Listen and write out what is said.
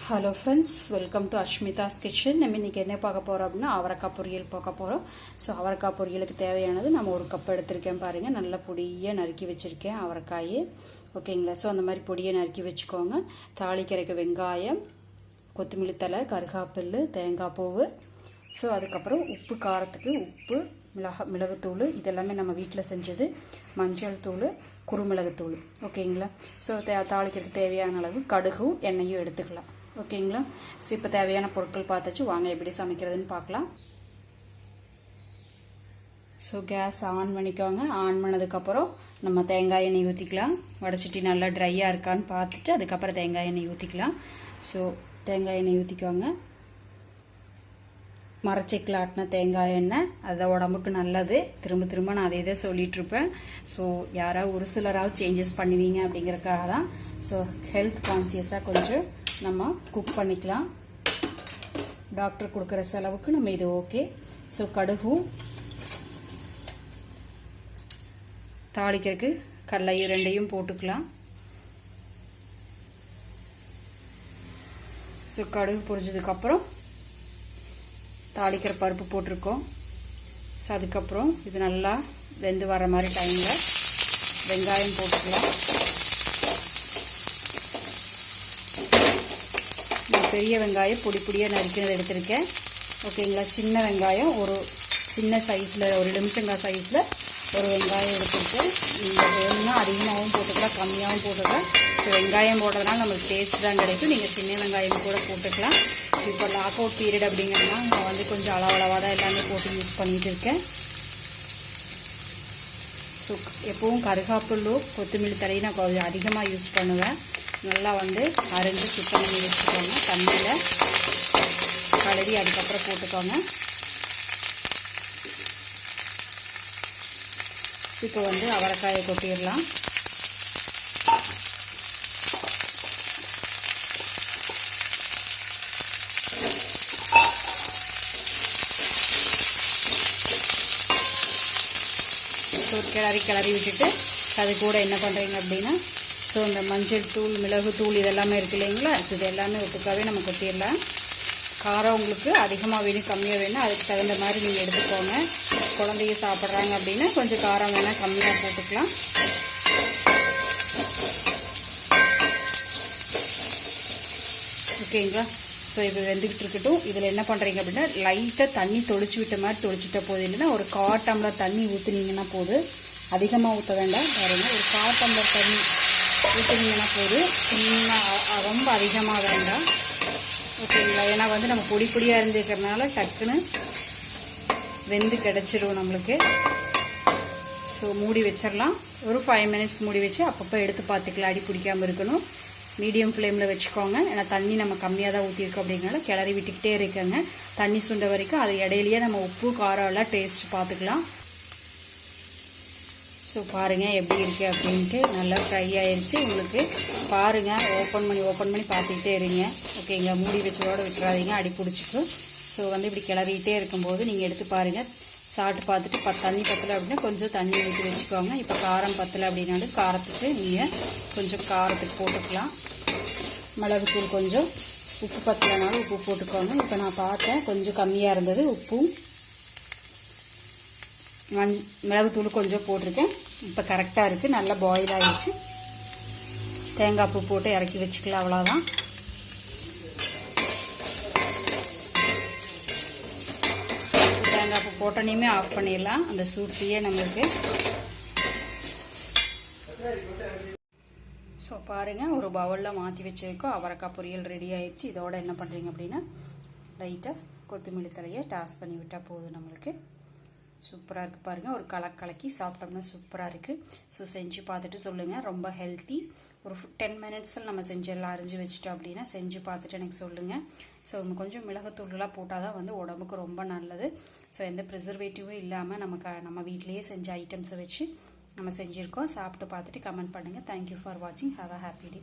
Hello friends, welcome to Ashmitha's kitchen. நம்ம இன்றைக்கி என்ன பார்க்க போகிறோம் அப்படின்னா அவரக்காய் பொரியல் பார்க்க போகிறோம். ஸோ அவரக்காய் பொரியலுக்கு தேவையானது நம்ம ஒரு கப் எடுத்திருக்கேன் பாருங்கள். நல்ல பொடியை நறுக்கி வச்சுருக்கேன் அவரைக்காய். ஓகேங்களா? ஸோ அந்த மாதிரி பொடியை நறுக்கி வச்சுக்கோங்க. தாளிக்கரைக்கு வெங்காயம், கொத்தமல்லி தழை, கருகாப்பில், தேங்காய் பூவு. ஸோ அதுக்கப்புறம் உப்பு, காரத்துக்கு உப்பு, மிளகுத்தூள் இதெல்லாமே நம்ம வீட்டில் செஞ்சது. மஞ்சள் தூள், குருமிளகுத்தூள். ஓகேங்களா? ஸோ தாளிக்கிறதுக்கு தேவையான அளவு கடுகும் எண்ணெயும் எடுத்துக்கலாம். ஓகேங்களா? ஸோ இப்போ தேவையான பொருட்கள் பார்த்தாச்சு. வாங்க எப்படி சமைக்கிறதுன்னு பார்க்கலாம். ஸோ கேஸ் ஆன் பண்ணிக்கோங்க. ஆன் பண்ணதுக்கப்புறம் நம்ம தேங்காய் எண்ணெய் ஊற்றிக்கலாம். வடைச்சிட்டி நல்லா ட்ரையாக இருக்கான்னு பார்த்துட்டு அதுக்கப்புறம் தேங்காய் எண்ணெய் ஊற்றிக்கலாம். ஸோ தேங்காய் எண்ணெய் ஊற்றிக்கோங்க. மரச்செக்கில் ஆட்டின தேங்காய் எண்ணெய், அது உடம்புக்கு நல்லது. திரும்ப திரும்ப நான் அதே தான் சொல்லிகிட்ருப்பேன். ஸோ யாராவது ஒரு சிலராவது சேஞ்சஸ் பண்ணுவீங்க அப்படிங்கிறதுக்காக தான். ஸோ ஹெல்த் கான்சியஸாக கொஞ்சம் நம்ம குக் பண்ணிக்கலாம். டாக்டர் கொடுக்குற செலவுக்கு நம்ம இது ஓகே. ஸோ கடுகும், தாளிக்கிறதுக்கு கடலையும் ரெண்டையும் போட்டுக்கலாம். ஸோ கடுகு பொரிஞ்சதுக்கப்புறம் தாளிக்கிற பருப்பு போட்டிருக்கோம். ஸோ அதுக்கப்புறம் இது நல்லா வெந்து வர மாதிரி டைமில் வெங்காயம் போட்டுக்கலாம். நான் பெரிய வெங்காயம் பொடி பொடியாக நறுக்கினது எடுத்திருக்கேன். ஓகேங்களா? சின்ன வெங்காயம் ஒரு சின்ன சைஸில், ஒரு எலுமிச்சங்காய் சைஸில் ஒரு வெங்காயம் எடுத்துருக்கேன். நீங்கள் வேணும்னா அதிகமாகவும் போட்டுக்கலாம், கம்மியாகவும் போட்டுக்கலாம். ஸோ வெங்காயம் போடுறதுனால நம்மளுக்கு டேஸ்ட் தான் கிடைக்கும். நீங்கள் சின்ன வெங்காயம் கூட போட்டுக்கலாம். இப்போ லாக் அவுட் பீரியட் அப்படிங்கிறதுனா நான் வந்து கொஞ்சம் அளவளவாக தான் எல்லாமே போட்டு யூஸ் பண்ணிகிட்டு இருக்கேன். ஸோ எப்போவும் கருகாப்பில்லோ கொத்தமல்லி தழையை நான் கொஞ்சம் அதிகமாக யூஸ் பண்ணுவேன். நல்லா வந்து அரைஞ்சி சுத்தம் பண்ணி வச்சுக்கோங்க. தண்ணியில் கழுவி அதுக்கப்புறம் போட்டுக்கோங்க. இப்போ வந்து அவரைக்காயை கொட்டிடலாம். ஸோ கிளறி விட்டுட்டு அது கூட என்ன பண்ணுறீங்க அப்படின்னா, ஸோ இந்த மஞ்சள் தூள், மிளகு தூள் இதெல்லாமே இருக்குது இல்லைங்களா? ஸோ இது எல்லாமே ஒட்டுக்காவே நம்ம கொட்டிடலாம். காரம் உங்களுக்கு அதிகமாக வேணும், கம்மியாக வேணும், அதுக்கு தகுந்த மாதிரி நீங்கள் எடுத்துக்கோங்க. குழந்தைங்க சாப்பிட்றாங்க அப்படின்னா கொஞ்சம் காரம் வேணால் கம்மியாக போட்டுக்கலாம். ஓகேங்களா? ஸோ இது வெந்துக்கிட்டு இருக்கட்டும். இதில் என்ன பண்ணுறீங்க அப்படின்னா, லைட்டாக தண்ணி தொளிச்சு விட்ட மாதிரி தொளிச்சுட்ட போது, இல்லைன்னா ஒரு 1/4 டம்ளர் தண்ணி ஊற்றுனீங்கன்னா போதும். அதிகமாக ஊற்ற வேண்டாம். பாருங்க, ஒரு 1/4 டம்ளர் தண்ணி ஊற்றுனீங்கன்னா போதும். சின்ன ரொம்ப அதிகமாக வேண்டாம். ஓகேங்களா? ஏன்னா வந்து நம்ம பொடி பொடியாக இருந்துக்கிறதுனால டக்குன்னு வெந்து கிடச்சிடும் நம்மளுக்கு. ஸோ மூடி வச்சிடலாம். ஒரு 5 மினிட்ஸ் மூடி வச்சு அப்பப்போ எடுத்து பார்த்துக்கலாம். அடி பிடிக்காமல் இருக்கணும். மீடியம் ஃப்ளேமில் வச்சுக்கோங்க. ஏன்னா தண்ணி நம்ம கம்மியாக தான் ஊற்றிருக்கோம் அப்படிங்கிறனால கிளறி விட்டுக்கிட்டே இருக்கேங்க. தண்ணி சுண்ட வரைக்கும் அது இடையிலேயே நம்ம உப்பு காரம் எல்லாம் டேஸ்ட் பார்த்துக்கலாம். ஸோ பாருங்கள் எப்படி இருக்குது அப்படின்ட்டு. நல்லா ஃப்ரை ஆயிடுச்சு. உங்களுக்கு பாருங்கள், ஓப்பன் பண்ணி பார்த்துக்கிட்டே இருங்க. ஓகேங்களா? மூடி வச்சதோடு விட்டுறாதீங்க, அடி பிடிச்சிக்கும். ஸோ வந்து இப்படி கிளறிக்கிட்டே இருக்கும்போது நீங்கள் எடுத்து பாருங்கள். சாப்பிட்டு பார்த்துட்டு தண்ணி பத்தலை அப்படின்னா கொஞ்சம் தண்ணி ஊற்றி வச்சுக்கோங்க. இப்போ காரம் பத்தலை அப்படின்னாலும் காரத்துக்கு நீங்கள் கொஞ்சம் காரத்துக்கு போட்டுக்கலாம். மிளகுத்தூள் கொஞ்சம், உப்பு பத்தலைனாலும் உப்பு போட்டுக்கோங்க. இப்போ நான் பார்த்தேன் கொஞ்சம் கம்மியாக இருந்தது உப்பும். மிளகுத்தூள் கொஞ்சம் போட்டிருக்கேன். இப்போ கரெக்டாக இருக்குது. நல்லா பாயில் ஆகிடுச்சு. தேங்காய் பூ போட்டு இறக்கி வச்சுக்கலாம். அவ்வளோதான். தேங்காய் பூ போட்டோன்னே ஆஃப் பண்ணிடலாம். அந்த சூட்லேயே நம்மளுக்கு. ஸோ பாருங்கள், ஒரு பவுலில் மாற்றி வச்சுருக்கோம். அவரைக்காய் பொரியல் ரெடி ஆயிடுச்சு. இதோட என்ன பண்ணுறீங்க அப்படின்னா, லைட்டாக கொத்தமல்லி தலையை டாஸ் பண்ணி விட்டால் போதும் நம்மளுக்கு. சூப்பராக இருக்குது பாருங்கள். ஒரு கலக்கி சாப்பிட்டோம்னா சூப்பராக இருக்குது. ஸோ செஞ்சு பார்த்துட்டு சொல்லுங்கள். ரொம்ப ஹெல்த்தி. ஒரு 10 மினிட்ஸில் நம்ம செஞ்செல்லாம் அரிஞ்சு வச்சுட்டோம் அப்படின்னா செஞ்சு பார்த்துட்டு எனக்கு சொல்லுங்கள். ஸோ கொஞ்சம் மிளகுத்தூள்லாம் போட்டால் தான் வந்து உடம்புக்கு ரொம்ப நல்லது. ஸோ எந்த ப்ரிசர்வேட்டிவும் இல்லாமல் நம்ம வீட்டிலேயே செஞ்ச ஐட்டம்ஸை வச்சு நம்ம செஞ்சுருக்கோம். சாப்பிட்டு பார்த்துட்டு கமெண்ட் பண்ணுங்கள். தேங்க்யூ ஃபார் வாட்சிங். Have a happy day.